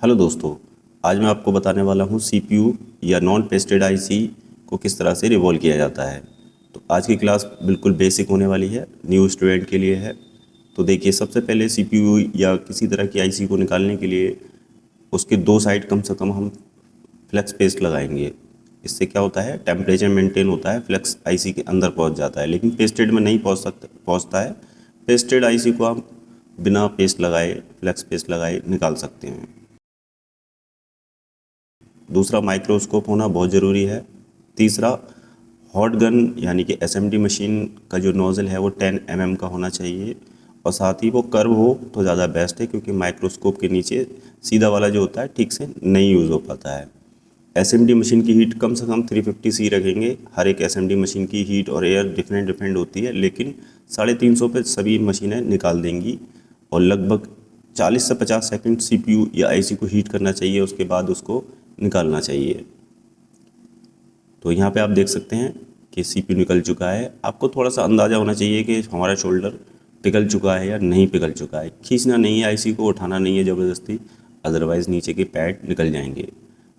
Hello दोस्तों, आज मैं आपको बताने वाला हूँ सीपीयू या नॉन पेस्टेड आईसी को किस तरह से रिवॉल्व किया जाता है। तो आज की क्लास बिल्कुल बेसिक होने वाली है, न्यू स्टूडेंट के लिए है। तो देखिए, सबसे पहले सीपीयू या किसी तरह की आईसी को निकालने के लिए उसके दो साइड कम से कम हम फ्लेक्स पेस्ट लगाएंगे। इससे क्या होता है, टेम्परेचर मेंटेन होता है, फ्लेक्स आईसी के अंदर पहुंच जाता है, लेकिन पेस्टेड में नहीं पहुंचता है। पेस्टेड आईसी को आप बिना पेस्ट लगाए, फ्लेक्स पेस्ट लगाए निकाल सकते हैं। दूसरा, माइक्रोस्कोप होना बहुत ज़रूरी है। तीसरा, हॉट गन यानी कि एसएमडी मशीन का जो नोज़ल है वो 10 mm का होना चाहिए, और साथ ही वो कर्व हो तो ज़्यादा बेस्ट है, क्योंकि माइक्रोस्कोप के नीचे सीधा वाला जो होता है ठीक से नहीं यूज़ हो पाता है। एसएमडी मशीन की हीट कम से कम 350 C रखेंगे। हर एक एसएमडी मशीन की हीट और एयर डिफरेंट होती है, लेकिन 350 पे सभी मशीनें निकाल देंगी। और लगभग 40 से 50 सेकंड सीपीयू या आईसी को हीट करना चाहिए, उसके बाद उसको निकालना चाहिए। तो यहाँ पे आप देख सकते हैं कि सीपीयू निकल चुका है। आपको थोड़ा सा अंदाज़ा होना चाहिए कि हमारा शोल्डर पिघल चुका है या नहीं पिघल चुका है। खींचना नहीं है, आईसी को उठाना नहीं है ज़बरदस्ती, अदरवाइज़ नीचे के पैड निकल जाएंगे।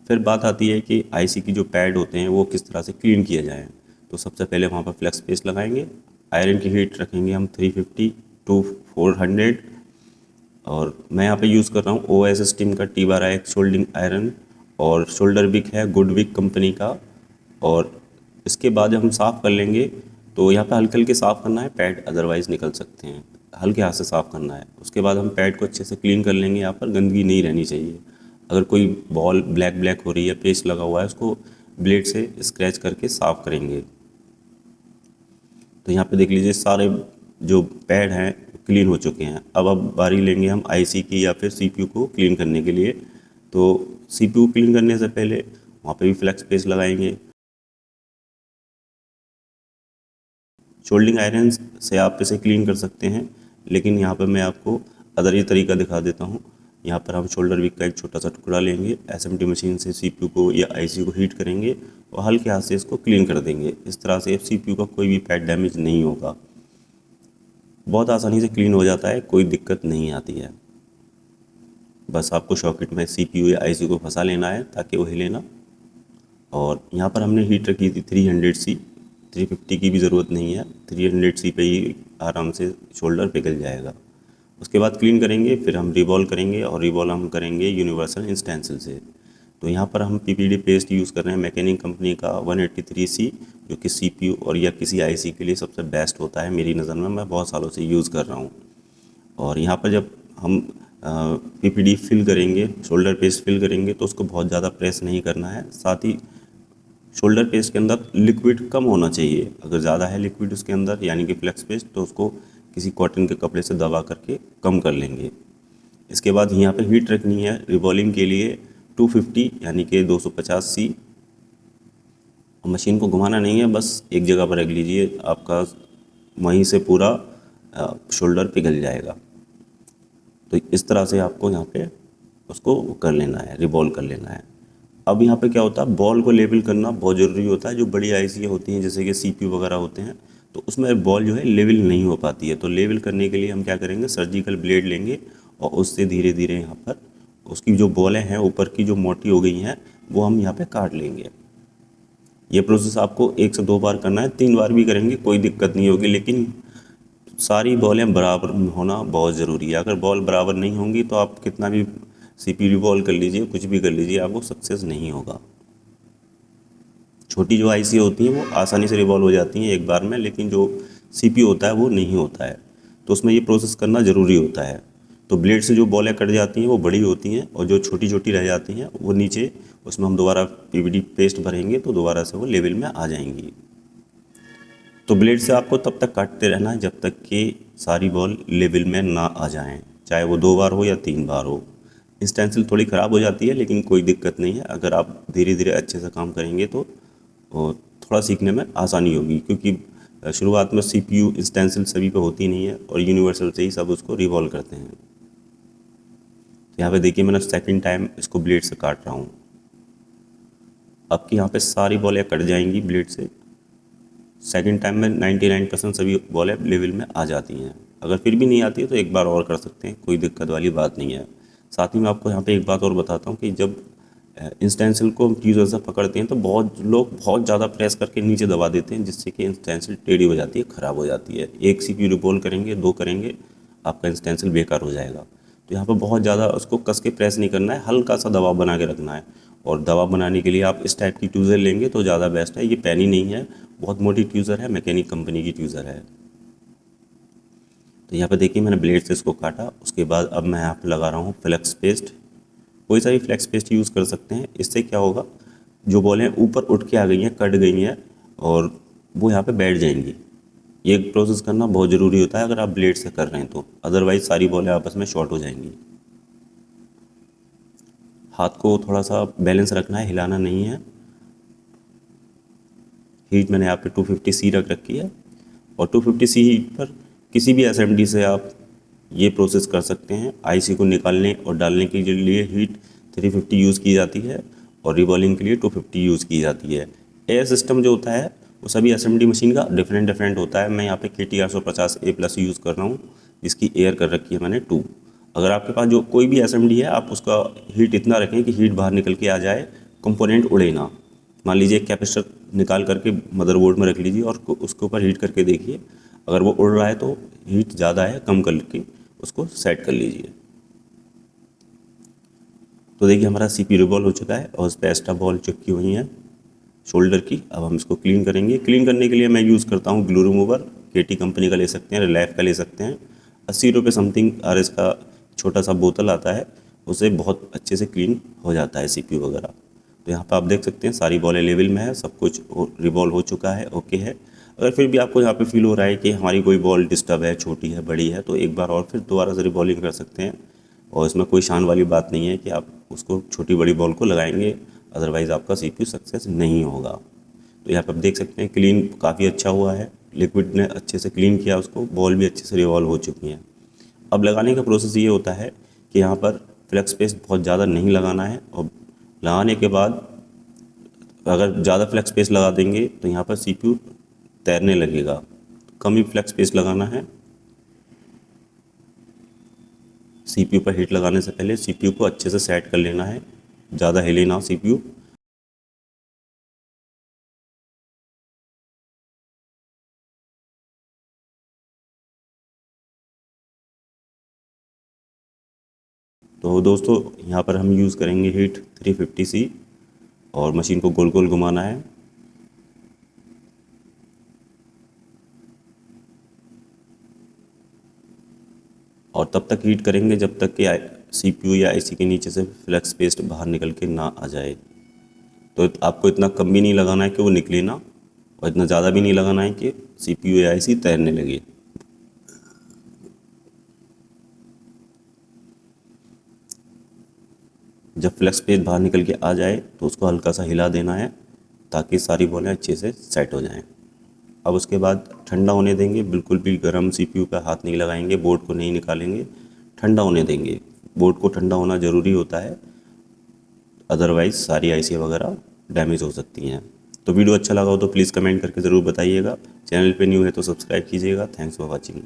फिर बात आती है कि आईसी की जो पैड होते हैं वो किस तरह से क्लीन किया जाए। तो सबसे पहले वहाँ पर फ्लेक्स पेस्ट लगाएंगे। आयरन की हीट रखेंगे हम 350 to 400। और मैं यहाँ पे यूज़ कर रहा हूँ OS स्टीम का T/X शोल्डिंग आयरन, और शोल्डर विक है गुडविक कंपनी का। और इसके बाद जब हम साफ़ कर लेंगे तो यहाँ पे हल्के हल्के साफ़ करना है पैड, अदरवाइज़ निकल सकते हैं। हल्के हाथ से साफ़ करना है। उसके बाद हम पैड को अच्छे से क्लीन कर लेंगे। यहाँ पर गंदगी नहीं रहनी चाहिए। अगर कोई बॉल ब्लैक हो रही है, पेस्ट लगा हुआ है, उसको ब्लेड से स्क्रैच करके साफ़ करेंगे। तो यहाँ पे देख लीजिए, सारे जो पैड हैं क्लीन हो चुके हैं। अब बारी लेंगे हम आईसी की या फिर सीपीयू को क्लीन करने के लिए। तो सीपीयू क्लीन करने से पहले वहाँ पे भी फ्लेक्स पेस्ट लगाएंगे। शोल्डिंग आयरन से आप इसे क्लीन कर सकते हैं, लेकिन यहाँ पर मैं आपको अदर ये तरीका दिखा देता हूँ। यहाँ पर हम शोल्डर विक का एक छोटा सा टुकड़ा लेंगे, एसएमडी मशीन से सीपीयू को या आईसी को हीट करेंगे और हल्के हाथ से इसको क्लीन कर देंगे। इस तरह से सीपीयू का कोई भी पैड डैमेज नहीं होगा। बहुत आसानी से क्लीन हो जाता है, कोई दिक्कत नहीं आती है। बस आपको सॉकेट में सीपीयू या आईसी को फंसा लेना है ताकि वो हिले ना। और यहाँ पर हमने हीट रखी थी 300 C, 350 की भी ज़रूरत नहीं है। 300 C पे ही आराम से शोल्डर पिघल जाएगा। उसके बाद क्लीन करेंगे, फिर हम रिवॉल्व करेंगे, और रिवॉल्व हम करेंगे यूनिवर्सल इंस्टेंसिल से। तो यहाँ पर हम पीपीडी पेस्ट यूज़ कर रहे हैं मैकेनिक कंपनी का 183C, जो कि सीपीयू और या किसी आईसी के लिए सबसे बेस्ट होता है मेरी नज़र में। मैं बहुत सालों से यूज़ कर रहा हूँ। और यहाँ पर जब हम पीपीडी फिल करेंगे, शोल्डर पेस्ट फिल करेंगे, तो उसको बहुत ज़्यादा प्रेस नहीं करना है। साथ ही शोल्डर पेस्ट के अंदर लिक्विड कम होना चाहिए। अगर ज़्यादा है लिक्विड उसके अंदर यानी कि फ्लेक्स पेस्ट, तो उसको किसी कॉटन के कपड़े से दबा करके कम कर लेंगे। इसके बाद यहाँ पे हीट रखनी है रिवॉल्विंग के लिए 250 यानी कि 250 C। मशीन को घुमाना नहीं है, बस एक जगह पर रख लीजिए, आपका वहीं से पूरा शोल्डर पिघल जाएगा। तो इस तरह से आपको यहाँ पे उसको कर लेना है, रिवॉल्व कर लेना है। अब यहाँ पे क्या होता है, बॉल को लेवल करना बहुत ज़रूरी होता है। जो बड़ी आईसी होती हैं जैसे कि सीपीयू वगैरह होते हैं, तो उसमें बॉल जो है लेवल नहीं हो पाती है। तो लेवल करने के लिए हम क्या करेंगे, सर्जिकल ब्लेड लेंगे और उससे धीरे धीरे यहाँ पर उसकी जो बॉलें हैं ऊपर की जो मोटी हो गई हैं वो हम यहाँ पे काट लेंगे। ये प्रोसेस आपको 1 से 2 बार करना है, 3 बार भी करेंगे कोई दिक्कत नहीं होगी, लेकिन सारी बॉलें बराबर होना बहुत ज़रूरी है। अगर बॉल बराबर नहीं होंगी तो आप कितना भी सीपीयू रिवॉल्व कर लीजिए, कुछ भी कर लीजिए, आपको सक्सेस नहीं होगा। छोटी जो आईसी होती हैं वो आसानी से रिवॉल्व हो जाती हैं एक बार में, लेकिन जो सीपीयू होता है वो नहीं होता है। तो उसमें ये प्रोसेस करना ज़रूरी होता है। तो ब्लेड से जो बॉलें कट जाती हैं वो बड़ी होती हैं, और जो छोटी छोटी रह जाती हैं वो नीचे, उसमें हम दोबारा पीवीडी पेस्ट भरेंगे तो दोबारा से वो लेवल में आ जाएंगी। तो ब्लेड से आपको तब तक काटते रहना है जब तक कि सारी बॉल लेवल में ना आ जाएं, चाहे वो 2 बार हो या 3 बार हो। स्टेंसिल थोड़ी ख़राब हो जाती है, लेकिन कोई दिक्कत नहीं है। अगर आप धीरे धीरे अच्छे से काम करेंगे तो थोड़ा सीखने में आसानी होगी, क्योंकि शुरुआत में सीपीयू स्टेंसिल सभी पे होती नहीं है और यूनिवर्सल से ही सब उसको रिवॉल्व करते हैं। यहाँ पे देखिए, मैंने सेकंड टाइम इसको ब्लेड से काट रहा हूँ। आपकी यहाँ पे सारी बॉलें कट जाएंगी ब्लेड से। सेकंड टाइम में 99% सभी बॉलें लेवल में आ जाती हैं। अगर फिर भी नहीं आती है तो एक बार और कर सकते हैं, कोई दिक्कत वाली बात नहीं है। साथ ही मैं आपको यहाँ पे एक बात और बताता हूँ कि जब इंस्टेंसिल को हम ट्यूज़र से पकड़ते हैं तो बहुत लोग बहुत ज़्यादा प्रेस करके नीचे दबा देते हैं, जिससे कि इंस्टेंसिल टेढ़ी हो जाती है, ख़राब हो जाती है। एक सीपीयू रिवॉल्व करेंगे, 2 करेंगे, आपका इंस्टेंसिल बेकार हो जाएगा। तो यहाँ पर बहुत ज़्यादा उसको कस के प्रेस नहीं करना है, हल्का सा दबाव बना के रखना है। और दबाव बनाने के लिए आप इस टाइप की ट्यूज़र लेंगे तो ज़्यादा बेस्ट है। ये पेनी नहीं है, बहुत मोटी ट्यूज़र है, मैकेनिक कंपनी की ट्यूज़र है। तो यहाँ पे देखिए मैंने ब्लेड से इसको काटा। उसके बाद अब मैं यहाँ पे लगा रहा हूँ फ्लेक्स पेस्ट। कोई सा भी फ्लेक्स पेस्ट यूज़ कर सकते हैं। इससे क्या होगा, जो बॉलें ऊपर उठ के आ गई हैं, कट गई हैं, और वो यहाँ पे बैठ जाएंगी। ये प्रोसेस करना बहुत ज़रूरी होता है अगर आप ब्लेड से कर रहे हैं तो, अदरवाइज़ सारी बॉलें आपस में शॉर्ट हो जाएंगी। हाथ को थोड़ा सा बैलेंस रखना है, हिलाना नहीं है। हीट मैंने यहाँ पे 250C रख रखी है, और 250C हीट पर किसी भी एसएमडी से आप ये प्रोसेस कर सकते हैं। आईसी को निकालने और डालने के लिए हीट 350 यूज़ की जाती है, और रिवॉल्विंग के लिए 250 यूज़ की जाती है। एयर सिस्टम जो होता है वो सभी एसएमडी मशीन का डिफरेंट होता है। मैं यहाँ पे KT 850A+ यूज़ कर रहा हूँ, जिसकी एयर कर रखी है मैंने 2। अगर आपके पास जो कोई भी एसएमडी है, आप उसका हीट इतना रखें कि हीट बाहर निकल के आ जाए, कंपोनेंट उड़े ना। मान लीजिए एक कैपेसिटर निकाल करके मदरबोर्ड में रख लीजिए और उसके ऊपर हीट करके देखिए, अगर वो उड़ रहा है तो हीट ज़्यादा है, कम करके उसको सेट कर लीजिए। तो देखिए हमारा सीपी रिवॉल्व हो चुका है और उस पर एक्स्ट्रा बॉल चिपकी हुई हैं शोल्डर की। अब हम इसको क्लीन करेंगे। क्लीन करने के लिए मैं यूज़ करता हूँ ग्लू रिमूवर। KT कंपनी का ले सकते हैं, रिलायफ का ले सकते हैं। 80 रुपये समथिंग RS का छोटा सा बोतल आता है, उससे बहुत अच्छे से क्लीन हो जाता है CPU वगैरह। तो यहाँ पर आप देख सकते हैं सारी बॉलें लेवल में है, सब कुछ रिवॉल्व हो चुका है, ओके है। अगर फिर भी आपको यहाँ पे फील हो रहा है कि हमारी कोई बॉल डिस्टर्ब है, छोटी है, बड़ी है, तो एक बार और फिर दोबारा से रिवॉल्विंग कर सकते हैं। और इसमें कोई शान वाली बात नहीं है कि आप उसको छोटी बड़ी बॉल को लगाएंगे, अदरवाइज़ आपका CPU सक्सेस नहीं होगा। तो यहाँ पर आप देख सकते हैं क्लीन काफ़ी अच्छा हुआ है, लिक्विड ने अच्छे से क्लीन किया उसको, बॉल भी अच्छे से रिवॉल्व हो चुकी हैं। अब लगाने का प्रोसेस ये होता है कि यहाँ पर फ्लेक्स पेस्ट बहुत ज़्यादा नहीं लगाना है, और लगाने के बाद अगर ज़्यादा फ्लेक्स पेस्ट लगा देंगे तो यहाँ पर CPU तैरने लगेगा। कम ही फ्लेक्स पेस्ट लगाना है। CPU पर हीट लगाने से पहले CPU को अच्छे से सेट कर लेना है, ज़्यादा हिले ना CPU। तो दोस्तों यहाँ पर हम यूज़ करेंगे हीट 350C, और मशीन को गोल गोल घुमाना है। और तब तक हीट करेंगे जब तक कि CPU या IC के नीचे से फ्लेक्स पेस्ट बाहर निकल के ना आ जाए। तो आपको इतना कम भी नहीं लगाना है कि वो निकले ना, और इतना ज़्यादा भी नहीं लगाना है कि CPU या IC तैरने लगे। जब फ्लेक्स पेस्ट बाहर निकल के आ जाए तो उसको हल्का सा हिला देना है, ताकि सारी बॉलें अच्छे से सेट हो जाएं। अब उसके बाद ठंडा होने देंगे, बिल्कुल भी गर्म CPU पे हाथ नहीं लगाएंगे, बोर्ड को नहीं निकालेंगे, ठंडा होने देंगे। बोर्ड को ठंडा होना ज़रूरी होता है, अदरवाइज़ सारी IC वगैरह डैमेज हो सकती हैं। तो वीडियो अच्छा लगा हो तो प्लीज़ कमेंट करके ज़रूर बताइएगा। चैनल पे न्यू है तो सब्सक्राइब कीजिएगा। Thanks for watching.